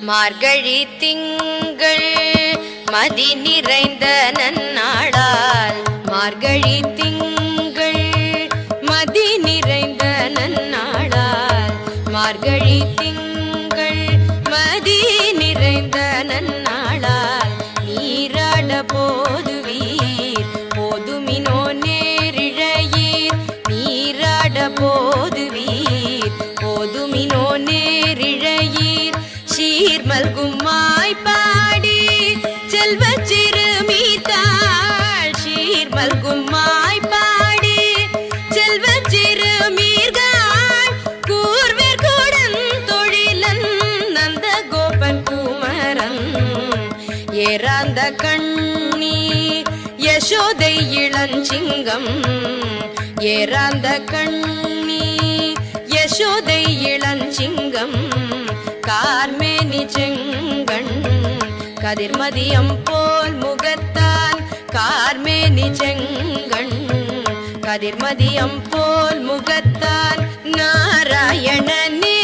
மார்கழி திங்கள் மதி நிறைந்த நன்னாளால் மார்கழி திங்கள் மதி நிறைந்த நன்னாளால் மார்கழி திங்கள் மதி நிறைந்த நன்னாளால் நீராட போதுவீர் போதுமினோ நேரிழையீர் நீராட போதுவீர் போதுமினோ நேரிழையீர் சீர்மல்கும் மாய்பாடி செல்வ சிறுமீர்காள் சீர்மல்கும் மாய்பாடி செல்வ சிறுமீர்காள் கூர்வேர் கூடன் தொழிலன் நந்த கோபன் குமரன் ஏறாந்த கண்ணி யசோதை இளஞ்சிங்கம் ஏறாந்த கண்ணி யசோதை இளஞ்சிங்கம் கார்மேனி செங்கண் கதிர்மதியம் போல் முகத்தான் கார்மேனி செங்கண் கதிர்மதியம் போல் முகத்தான் நாராயணனே